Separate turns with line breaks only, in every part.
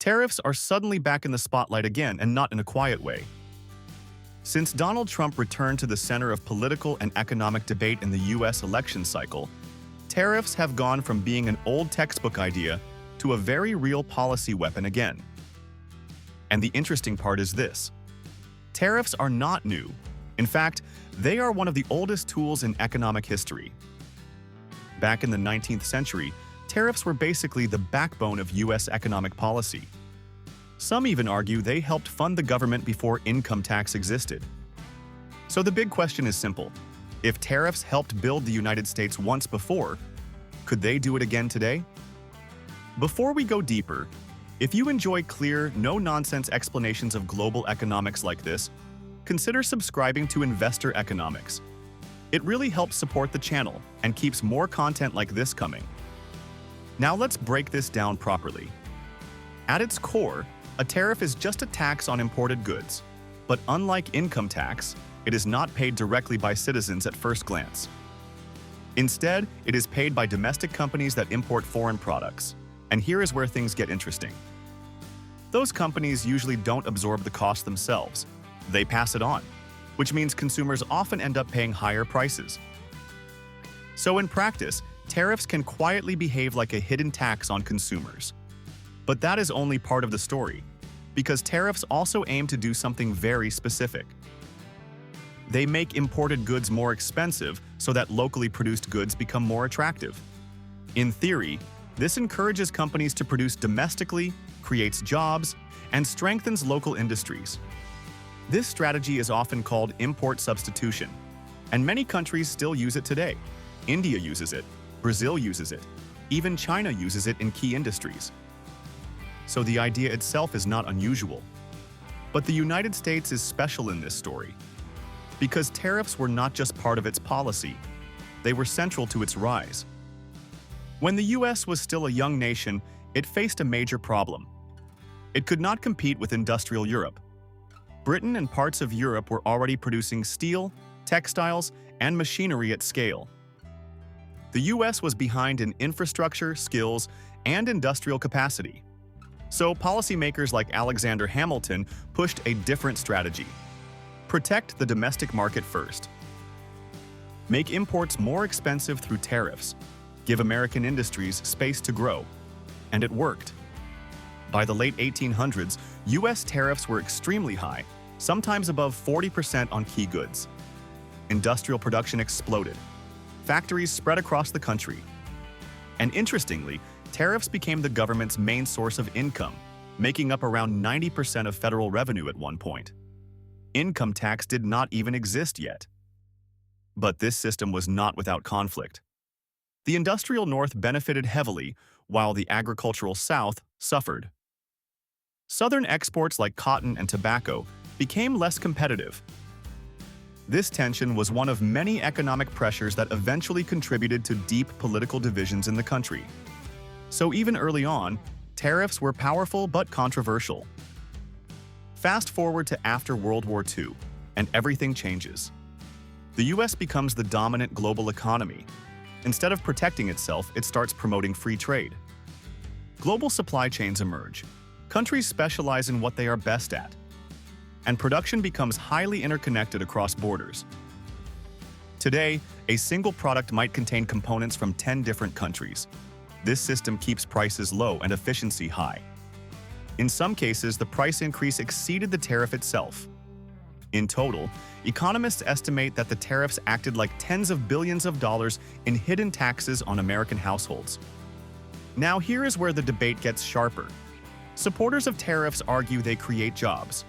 Tariffs are suddenly back in the spotlight again, and not in a quiet way. Since Donald Trump returned to the center of political and economic debate in the US election cycle, tariffs have gone from being an old textbook idea to a very real policy weapon again. And the interesting part is this: tariffs are not new. In fact, they are one of the oldest tools in economic history. Back in the 19th century, tariffs were basically the backbone of US economic policy. Some even argue they helped fund the government before income tax existed. So the big question is simple: if tariffs helped build the United States once before, could they do it again today? Before we go deeper, if you enjoy clear, no-nonsense explanations of global economics like this, consider subscribing to Investor Economics. It really helps support the channel and keeps more content like this coming. Now let's break this down properly. At its core, a tariff is just a tax on imported goods, but unlike income tax, it is not paid directly by citizens at first glance. Instead, it is paid by domestic companies that import foreign products. And here is where things get interesting. Those companies usually don't absorb the cost themselves. They pass it on, which means consumers often end up paying higher prices. So in practice, tariffs can quietly behave like a hidden tax on consumers. But that is only part of the story, because tariffs also aim to do something very specific. They make imported goods more expensive so that locally produced goods become more attractive. In theory, this encourages companies to produce domestically, creates jobs, and strengthens local industries. This strategy is often called import substitution, and many countries still use it today. India uses it, Brazil uses it, even China uses it in key industries. So the idea itself is not unusual. But the United States is special in this story, because tariffs were not just part of its policy, they were central to its rise. When the US was still a young nation, it faced a major problem. It could not compete with industrial Europe. Britain and parts of Europe were already producing steel, textiles, and machinery at scale. The US was behind in infrastructure, skills, and industrial capacity. So policymakers like Alexander Hamilton pushed a different strategy: protect the domestic market first. Make imports more expensive through tariffs. Give American industries space to grow. And it worked. By the late 1800s, US tariffs were extremely high, sometimes above 40% on key goods. Industrial production exploded. Factories spread across the country. And interestingly, tariffs became the government's main source of income, making up around 90% of federal revenue at one point. Income tax did not even exist yet. But this system was not without conflict. The industrial North benefited heavily, while the agricultural South suffered. Southern exports like cotton and tobacco became less competitive. This tension was one of many economic pressures that eventually contributed to deep political divisions in the country. So even early on, tariffs were powerful but controversial. Fast forward to after World War II, and everything changes. The US becomes the dominant global economy. Instead of protecting itself, it starts promoting free trade. Global supply chains emerge. Countries specialize in what they are best at. And production becomes highly interconnected across borders. Today, a single product might contain components from 10 different countries. This system keeps prices low and efficiency high. In some cases, the price increase exceeded the tariff itself. In total, economists estimate that the tariffs acted like tens of billions of dollars in hidden taxes on American households. Now here is where the debate gets sharper. Supporters of tariffs argue they create jobs.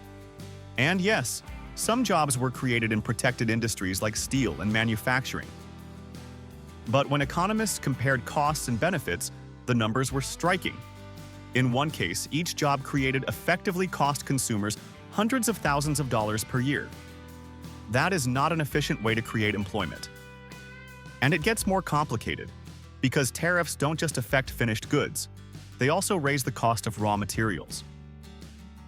And yes, some jobs were created in protected industries like steel and manufacturing. But when economists compared costs and benefits, the numbers were striking. In one case, each job created effectively cost consumers hundreds of thousands of dollars per year. That is not an efficient way to create employment. And it gets more complicated, because tariffs don't just affect finished goods, they also raise the cost of raw materials.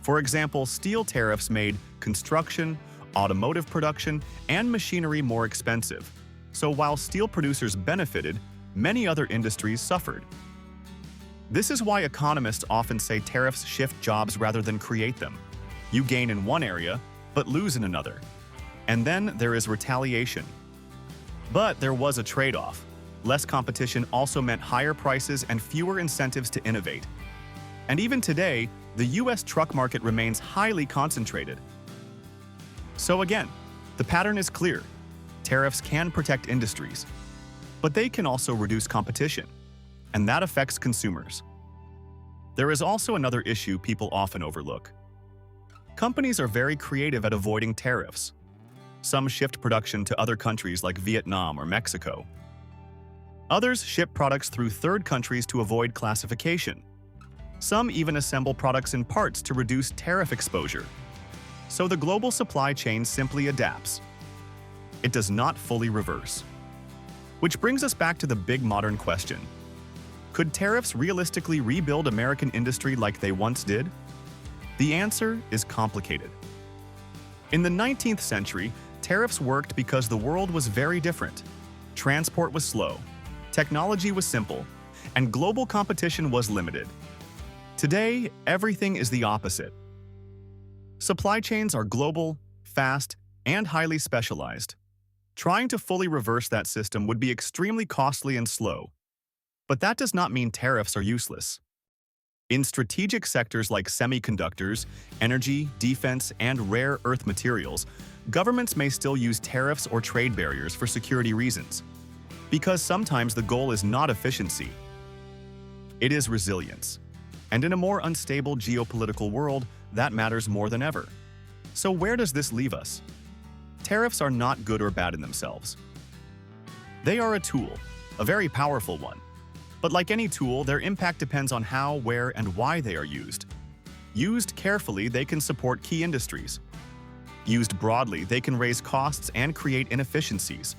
For example, steel tariffs made construction, automotive production, and machinery more expensive. So while steel producers benefited, many other industries suffered. This is why economists often say tariffs shift jobs rather than create them. You gain in one area, but lose in another. And then there is retaliation. But there was a trade-off. Less competition also meant higher prices and fewer incentives to innovate. And even today, the US truck market remains highly concentrated. So again, the pattern is clear. Tariffs can protect industries, but they can also reduce competition, and that affects consumers. There is also another issue people often overlook. Companies are very creative at avoiding tariffs. Some shift production to other countries like Vietnam or Mexico. Others ship products through third countries to avoid classification. Some even assemble products in parts to reduce tariff exposure. So the global supply chain simply adapts. It does not fully reverse. Which brings us back to the big modern question. Could tariffs realistically rebuild American industry like they once did? The answer is complicated. In the 19th century, tariffs worked because the world was very different. Transport was slow, technology was simple, and global competition was limited. Today, everything is the opposite. Supply chains are global, fast, and highly specialized. Trying to fully reverse that system would be extremely costly and slow. But that does not mean tariffs are useless. In strategic sectors like semiconductors, energy, defense, and rare earth materials, governments may still use tariffs or trade barriers for security reasons. Because sometimes the goal is not efficiency. It is resilience. And in a more unstable geopolitical world, that matters more than ever. So where does this leave us? Tariffs are not good or bad in themselves. They are a tool, a very powerful one. But like any tool, their impact depends on how, where, and why they are used. Used carefully, they can support key industries. Used broadly, they can raise costs and create inefficiencies.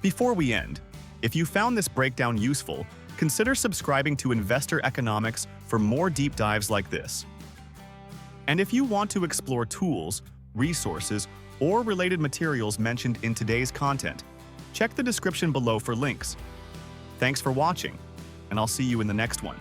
Before we end, if you found this breakdown useful, consider subscribing to Investor Economics for more deep dives like this. And if you want to explore tools, resources, or related materials mentioned in today's content, check the description below for links. Thanks for watching, and I'll see you in the next one.